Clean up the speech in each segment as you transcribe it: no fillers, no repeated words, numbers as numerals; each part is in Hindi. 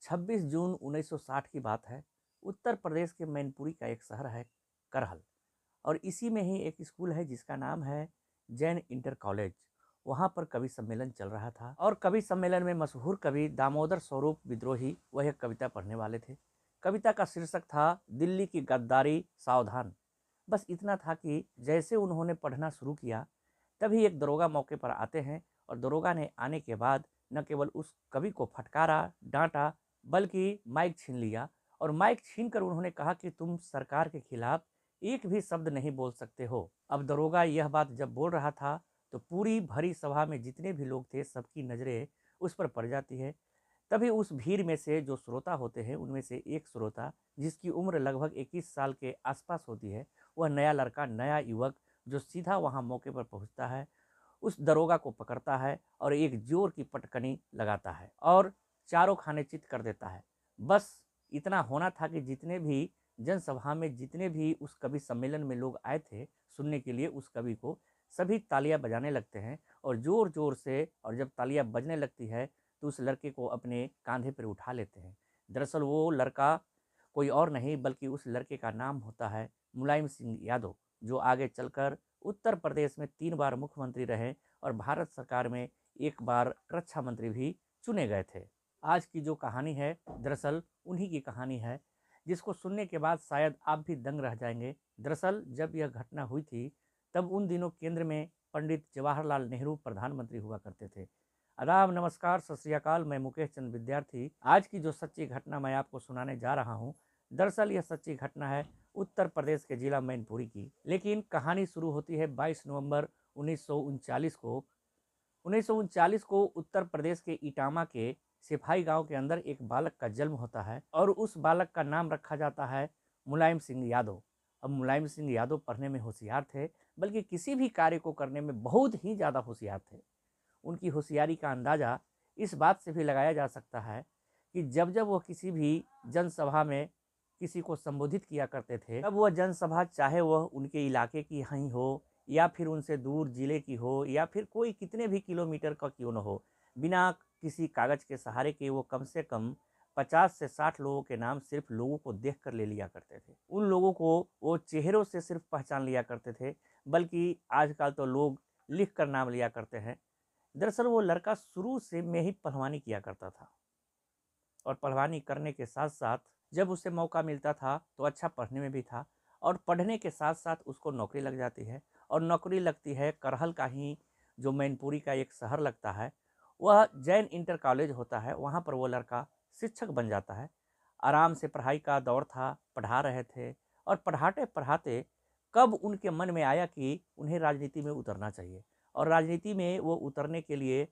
26 जून 1960 की बात है। उत्तर प्रदेश के मैनपुरी का एक शहर है करहल, और इसी में ही एक स्कूल है जिसका नाम है जैन इंटर कॉलेज। वहाँ पर कवि सम्मेलन चल रहा था और कवि सम्मेलन में मशहूर कवि दामोदर स्वरूप विद्रोही वह एक कविता पढ़ने वाले थे। कविता का शीर्षक था दिल्ली की गद्दारी सावधान। बस इतना था कि जैसे उन्होंने पढ़ना शुरू किया तभी एक दरोगा मौके पर आते हैं, और दरोगा ने आने के बाद न केवल उस कवि को फटकारा, डांटा, बल्कि माइक छीन लिया। और माइक छीन कर उन्होंने कहा कि तुम सरकार के खिलाफ एक भी शब्द नहीं बोल सकते हो। अब दरोगा यह बात जब बोल रहा था तो पूरी भरी सभा में जितने भी लोग थे सबकी नज़रें उस पर पड़ जाती है। तभी उस भीड़ में से जो श्रोता होते हैं उनमें से एक श्रोता, जिसकी उम्र लगभग 21 साल के आसपास होती है, वह नया लड़का, नया युवक जो सीधा वहां मौके पर पहुंचता है, उस दरोगा को पकड़ता है और एक जोर की पटकनी लगाता है और चारों खाने चित कर देता है। बस इतना होना था कि जितने भी जनसभा में जितने भी उस कवि सम्मेलन में लोग आए थे सुनने के लिए उस कवि को, सभी तालियां बजाने लगते हैं और जोर जोर से। और जब तालियां बजने लगती है तो उस लड़के को अपने कांधे पर उठा लेते हैं। दरअसल वो लड़का कोई और नहीं बल्कि उस लड़के का नाम होता है मुलायम सिंह यादव, जो आगे चलकर उत्तर प्रदेश में 3 बार मुख्यमंत्री रहे और भारत सरकार में 1 बार रक्षा मंत्री भी चुने गए थे। आज की जो कहानी है दरअसल उन्हीं की कहानी है, जिसको सुनने के बाद शायद आप भी दंग रह जाएंगे। दरअसल जब यह घटना हुई थी तब उन दिनों केंद्र में पंडित जवाहरलाल नेहरू प्रधानमंत्री हुआ करते थे। आदाब, नमस्कार, सत श्री अकाल। मैं मुकेश चंद विद्यार्थी। आज की जो सच्ची घटना मैं आपको सुनाने जा रहा हूँ, दरअसल यह सच्ची घटना है उत्तर प्रदेश के जिला मैनपुरी की। लेकिन कहानी शुरू होती है 22 नवंबर 1939 को। 1939 को उत्तर प्रदेश के इटामा के सिपाही गांव के अंदर एक बालक का जन्म होता है और उस बालक का नाम रखा जाता है मुलायम सिंह यादव। अब मुलायम सिंह यादव पढ़ने में होशियार थे, बल्कि किसी भी कार्य को करने में बहुत ही ज़्यादा होशियार थे। उनकी होशियारी का अंदाज़ा इस बात से भी लगाया जा सकता है कि जब जब वह किसी भी जनसभा में किसी को संबोधित किया करते थे, तब वह जनसभा चाहे वह उनके इलाके की ही हो या फिर उनसे दूर जिले की हो या फिर कोई कितने भी किलोमीटर का क्यों न हो, बिना किसी कागज के सहारे के वो कम से कम 50 से 60 लोगों के नाम सिर्फ लोगों को देख कर ले लिया करते थे। उन लोगों को वो चेहरों से सिर्फ पहचान लिया करते थे, बल्कि आजकल तो लोग लिख कर नाम लिया करते हैं। दरअसल वो लड़का शुरू से में ही पहलवानी किया करता था, और पहलवानी करने के साथ साथ जब उसे मौका मिलता था तो अच्छा पढ़ने में भी था, और पढ़ने के साथ साथ उसको नौकरी लग जाती है। और नौकरी लगती है करहल का ही जो मैनपुरी का एक शहर लगता है, वह जैन इंटर कॉलेज होता है, वहाँ पर वो लड़का शिक्षक बन जाता है। आराम से पढ़ाई का दौर था, पढ़ा रहे थे, और पढ़ाते पढ़ाते कब उनके मन में आया कि उन्हें राजनीति में उतरना चाहिए। और राजनीति में वो उतरने के लिए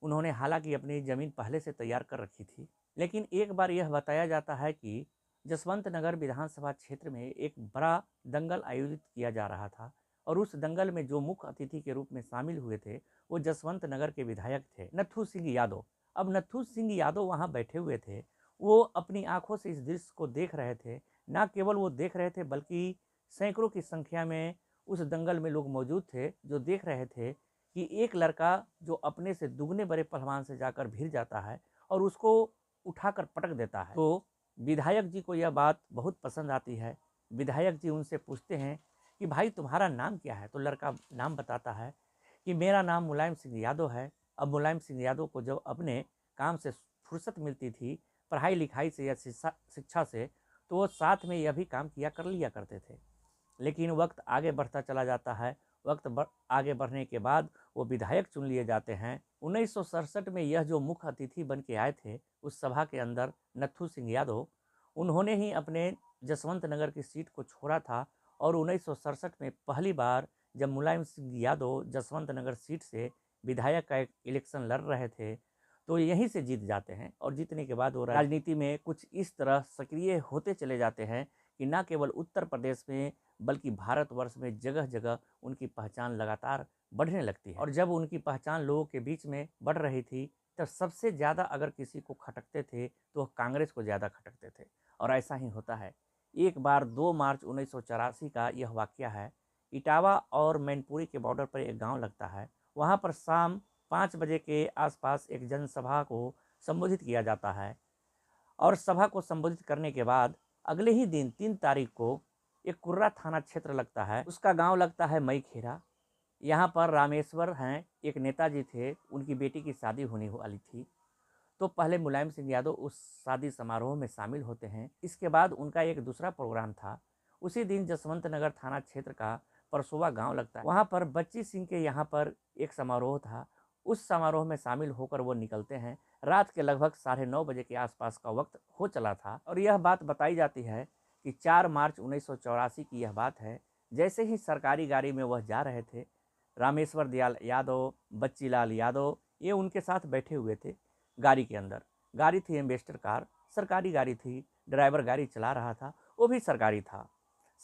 उन्होंने हालांकि अपनी ज़मीन पहले से तैयार कर रखी थी। लेकिन एक बार यह बताया जाता है कि जसवंत नगर विधानसभा क्षेत्र में एक बड़ा दंगल आयोजित किया जा रहा था, और उस दंगल में जो मुख्य अतिथि के रूप में शामिल हुए थे वो जसवंत नगर के विधायक थे नत्थू सिंह यादव। अब नत्थू सिंह यादव वहाँ बैठे हुए थे, वो अपनी आंखों से इस दृश्य को देख रहे थे। ना केवल वो देख रहे थे बल्कि सैकड़ों की संख्या में उस दंगल में लोग मौजूद थे जो देख रहे थे कि एक लड़का जो अपने से दुगने बड़े पहलवान से जाकर भिड़ जाता है और उसको उठाकर पटक देता है। तो विधायक जी को यह बात बहुत पसंद आती है। विधायक जी उनसे पूछते हैं कि भाई तुम्हारा नाम क्या है? तो लड़का नाम बताता है कि मेरा नाम मुलायम सिंह यादव है। अब मुलायम सिंह यादव को जब अपने काम से फुर्सत मिलती थी, पढ़ाई लिखाई से या शिक्षा से, तो वो साथ में यह भी काम किया कर लिया करते थे। लेकिन वक्त आगे बढ़ता चला जाता है। आगे बढ़ने के बाद वो विधायक चुन लिए जाते हैं। 1967 में यह जो मुख्य अतिथि बन के आए थे उस सभा के अंदर, नत्थू सिंह यादव, उन्होंने ही अपने जसवंत नगर की सीट को छोड़ा था। और 1967 में पहली बार जब मुलायम सिंह यादव जसवंत नगर सीट से विधायक का एक इलेक्शन लड़ रहे थे तो यहीं से जीत जाते हैं। और जीतने के बाद वो राजनीति में कुछ इस तरह सक्रिय होते चले जाते हैं कि न केवल उत्तर प्रदेश में बल्कि भारतवर्ष में जगह जगह उनकी पहचान लगातार बढ़ने लगती है। और जब उनकी पहचान लोगों के बीच में बढ़ रही थी तब सबसे ज़्यादा अगर किसी को खटकते थे तो वह कांग्रेस को ज़्यादा खटकते थे। और ऐसा ही होता है। एक बार 2 मार्च 1984 का यह वाक़या है। इटावा और मैनपुरी के बॉर्डर पर एक गांव लगता है। वहां पर शाम 5 बजे के आसपास एक जनसभा को संबोधित किया जाता है। और सभा को संबोधित करने के बाद अगले ही दिन 3 तारीख को एक कुर्रा थाना क्षेत्र लगता है, उसका गांव लगता है मई खेरा। यहाँ पर रामेश्वर हैं, एक नेताजी थे, उनकी बेटी की शादी होने वाली थी। तो पहले मुलायम सिंह यादव उस शादी समारोह में शामिल होते हैं। इसके बाद उनका एक दूसरा प्रोग्राम था। उसी दिन जसवंत नगर थाना क्षेत्र का परसोवा गांव लगता है, वहाँ पर बच्ची सिंह के यहाँ पर एक समारोह था। उस समारोह में शामिल होकर वो निकलते हैं। रात के लगभग 9:30 बजे के आसपास का वक्त हो चला था और यह बात बताई जाती है कि 4 मार्च 1984 की यह बात है। जैसे ही सरकारी गाड़ी में वह जा रहे थे, रामेश्वर दयाल यादव, बच्चीलाल यादव ये उनके साथ बैठे हुए थे गाड़ी के अंदर। गाड़ी थी एम्बेसडर कार, सरकारी गाड़ी थी, ड्राइवर गाड़ी चला रहा था, वो भी सरकारी था।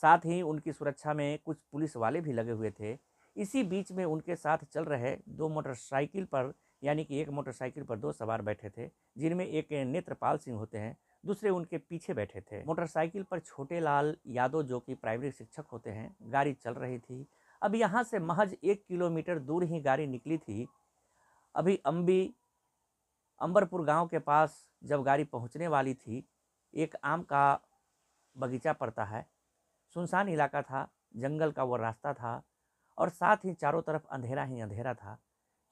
साथ ही उनकी सुरक्षा में कुछ पुलिस वाले भी लगे हुए थे। इसी बीच में उनके साथ चल रहे 2 मोटरसाइकिल पर, यानी कि एक मोटरसाइकिल पर 2 सवार बैठे थे, जिनमें एक नेत्रपाल सिंह होते हैं, दूसरे उनके पीछे बैठे थे। मोटरसाइकिल पर छोटे लाल यादव जो कि प्राइमरी शिक्षक होते हैं, गाड़ी चल रही थी। अब यहाँ से महज 1 किलोमीटर दूर ही गाड़ी निकली थी। अभी अंबरपुर गांव के पास जब गाड़ी पहुंचने वाली थी, एक आम का बगीचा पड़ता है, सुनसान इलाका था, जंगल का वो रास्ता था और साथ ही चारों तरफ अंधेरा ही अंधेरा था,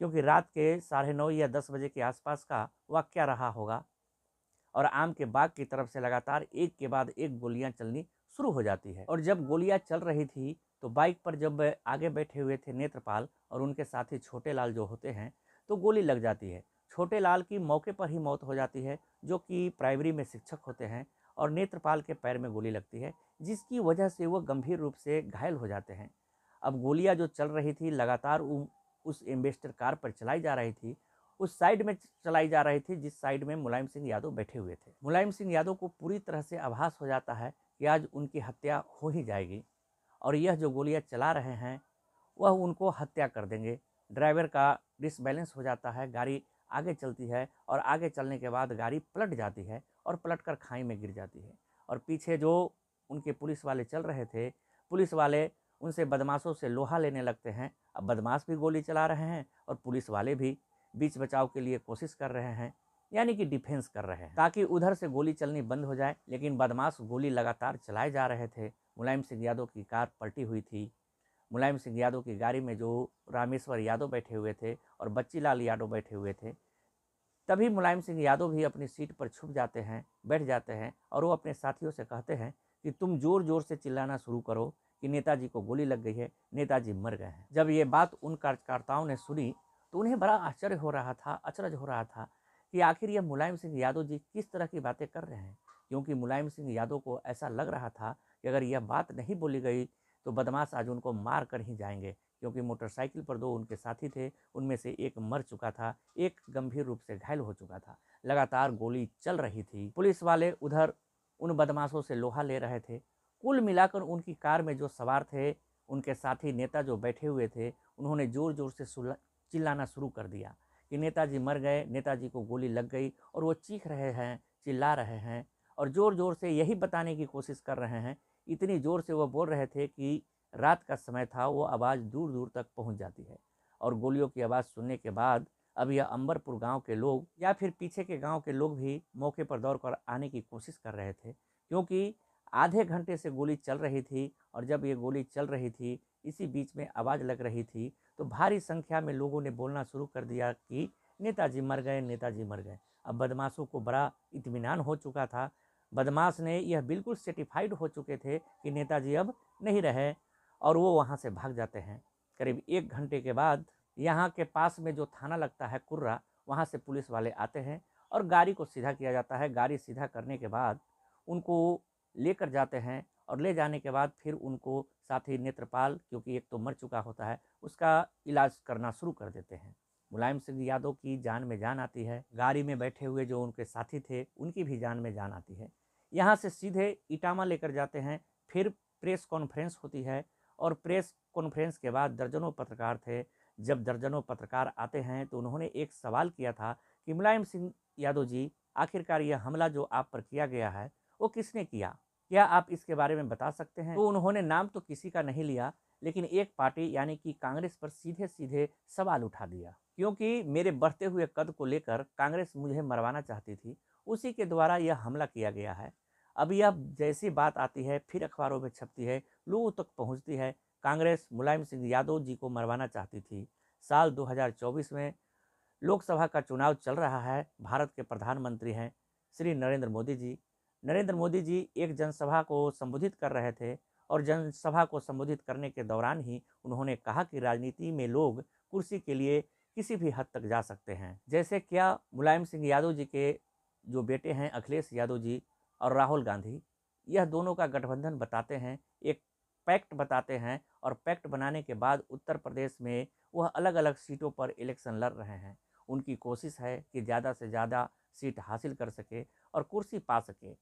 क्योंकि रात के 9:30 या 10 बजे के आसपास का वाकया रहा होगा। और आम के बाग की तरफ से लगातार एक के बाद एक गोलियां चलनी शुरू हो जाती है। और जब गोलियां चल रही थी तो बाइक पर जब आगे बैठे हुए थे नेत्रपाल और उनके साथी छोटे लाल जो होते हैं, तो गोली लग जाती है। छोटे लाल की मौके पर ही मौत हो जाती है, जो कि प्राइमरी में शिक्षक होते हैं, और नेत्रपाल के पैर में गोली लगती है, जिसकी वजह से वो गंभीर रूप से घायल हो जाते हैं। अब गोलियां जो चल रही थी लगातार उस एम्बेसडर कार पर चलाई जा रही थी, उस साइड में चलाई जा रही थी जिस साइड में मुलायम सिंह यादव बैठे हुए थे। मुलायम सिंह यादव को पूरी तरह से आभास हो जाता है कि आज उनकी हत्या हो ही जाएगी और यह जो गोलियां चला रहे हैं वह उनको हत्या कर देंगे। ड्राइवर का डिसबैलेंस हो जाता है, गाड़ी आगे चलती है और आगे चलने के बाद गाड़ी पलट जाती है और पलटकर खाई में गिर जाती है। और पीछे जो उनके पुलिस वाले चल रहे थे, पुलिस वाले उनसे बदमाशों से लोहा लेने लगते हैं। अब बदमाश भी गोली चला रहे हैं और पुलिस वाले भी बीच बचाव के लिए कोशिश कर रहे हैं, यानी कि डिफेंस कर रहे हैं ताकि उधर से गोली चलनी बंद हो जाए। लेकिन बदमाश गोली लगातार चलाए जा रहे थे। मुलायम सिंह यादव की कार पलटी हुई थी। मुलायम सिंह यादव की गाड़ी में जो रामेश्वर यादव बैठे हुए थे और बच्चीलाल यादव बैठे हुए थे, तभी मुलायम सिंह यादव भी अपनी सीट पर छुप जाते हैं, बैठ जाते हैं और वो अपने साथियों से कहते हैं कि तुम जोर जोर से चिल्लाना शुरू करो कि नेताजी को गोली लग गई है, नेताजी मर गए हैं। जब ये बात उन कार्यकर्ताओं ने सुनी तो उन्हें बड़ा आश्चर्य हो रहा था, अचरज हो रहा था कि आखिर यह मुलायम सिंह यादव जी किस तरह की बातें कर रहे हैं। क्योंकि मुलायम सिंह यादव को ऐसा लग रहा था कि अगर यह बात नहीं बोली गई तो बदमाश आज उनको मार कर ही जाएंगे, क्योंकि मोटरसाइकिल पर 2 उनके साथी थे, उनमें से एक मर चुका था, एक गंभीर रूप से घायल हो चुका था। लगातार गोली चल रही थी। पुलिस वाले उधर उन बदमाशों से लोहा ले रहे थे। कुल मिलाकर उनकी कार में जो सवार थे, उनके साथी नेता जो बैठे हुए थे, उन्होंने जोर जोर से चिल्लाना शुरू कर दिया कि नेताजी मर गए, नेताजी को गोली लग गई। और वो चीख रहे हैं, चिल्ला रहे हैं और ज़ोर ज़ोर से यही बताने की कोशिश कर रहे हैं। इतनी ज़ोर से वो बोल रहे थे कि रात का समय था, वो आवाज़ दूर दूर तक पहुंच जाती है। और गोलियों की आवाज़ सुनने के बाद अब यह अंबरपुर गांव के लोग या फिर पीछे के गांव के लोग भी मौके पर दौड़कर आने की कोशिश कर रहे थे, क्योंकि आधे घंटे से गोली चल रही थी। और जब ये गोली चल रही थी, इसी बीच में आवाज़ लग रही थी, तो भारी संख्या में लोगों ने बोलना शुरू कर दिया कि नेताजी मर गए, नेताजी मर गए। अब बदमाशों को बड़ा इत्मीनान हो चुका था। बदमाश ने यह बिल्कुल सेटिफाइड हो चुके थे कि नेताजी अब नहीं रहे और वो वहाँ से भाग जाते हैं। करीब 1 घंटे के बाद यहाँ के पास में जो थाना लगता है कुर्रा, वहाँ से पुलिस वाले आते हैं और गाड़ी को सीधा किया जाता है। गाड़ी सीधा करने के बाद उनको लेकर जाते हैं और ले जाने के बाद फिर उनको साथी नेत्रपाल, क्योंकि एक तो मर चुका होता है, उसका इलाज करना शुरू कर देते हैं। मुलायम सिंह यादव की जान में जान आती है। गाड़ी में बैठे हुए जो उनके साथी थे, उनकी भी जान में जान आती है। यहाँ से सीधे इटामा लेकर जाते हैं। फिर प्रेस कॉन्फ्रेंस होती है और प्रेस कॉन्फ्रेंस के बाद दर्जनों पत्रकार थे। जब दर्जनों पत्रकार आते हैं तो उन्होंने एक सवाल किया था कि मुलायम सिंह यादव जी, आखिरकार यह हमला जो आप पर किया गया है वो किसने किया, क्या आप इसके बारे में बता सकते हैं। तो उन्होंने नाम तो किसी का नहीं लिया, लेकिन एक पार्टी यानी कि कांग्रेस पर सीधे सीधे सवाल उठा दिया, क्योंकि मेरे बढ़ते हुए कद को लेकर कांग्रेस मुझे मरवाना चाहती थी। उसी के द्वारा यह हमला किया गया है। अब यह जैसी बात आती है फिर अखबारों में छपती है, लोगों तक पहुंचती है। कांग्रेस मुलायम सिंह यादव जी को मरवाना चाहती थी। साल 2024 में लोकसभा का चुनाव चल रहा है। भारत के प्रधानमंत्री हैं श्री नरेंद्र मोदी जी। नरेंद्र मोदी जी एक जनसभा को संबोधित कर रहे थे और जनसभा को संबोधित करने के दौरान ही उन्होंने कहा कि राजनीति में लोग कुर्सी के लिए किसी भी हद तक जा सकते हैं। जैसे क्या मुलायम सिंह यादव जी के जो बेटे हैं अखिलेश यादव जी और राहुल गांधी, यह दोनों का गठबंधन बताते हैं, एक पैक्ट बताते हैं और पैक्ट बनाने के बाद उत्तर प्रदेश में वह अलग अलग सीटों पर इलेक्शन लड़ रहे हैं। उनकी कोशिश है कि ज़्यादा से ज़्यादा सीट हासिल कर सके और कुर्सी पा सके।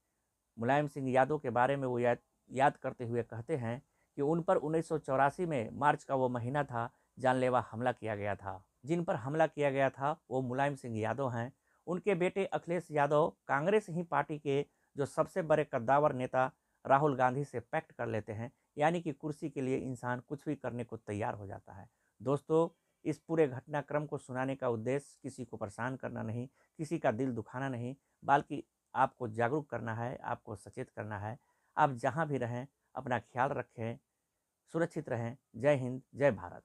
मुलायम सिंह यादव के बारे में वो याद करते हुए कहते हैं कि उन पर 1984 में मार्च का वो महीना था, जानलेवा हमला किया गया था। जिन पर हमला किया गया था वो मुलायम सिंह यादव हैं। उनके बेटे अखिलेश यादव कांग्रेस ही पार्टी के जो सबसे बड़े कद्दावर नेता राहुल गांधी से पैक्ट कर लेते हैं, यानी कि कुर्सी के लिए इंसान कुछ भी करने को तैयार हो जाता है। दोस्तों, इस पूरे घटनाक्रम को सुनाने का उद्देश्य किसी को परेशान करना नहीं, किसी का दिल दुखाना नहीं, बल्कि आपको जागरूक करना है, आपको सचेत करना है। आप जहाँ भी रहें अपना ख्याल रखें, सुरक्षित रहें। जय हिंद, जय भारत।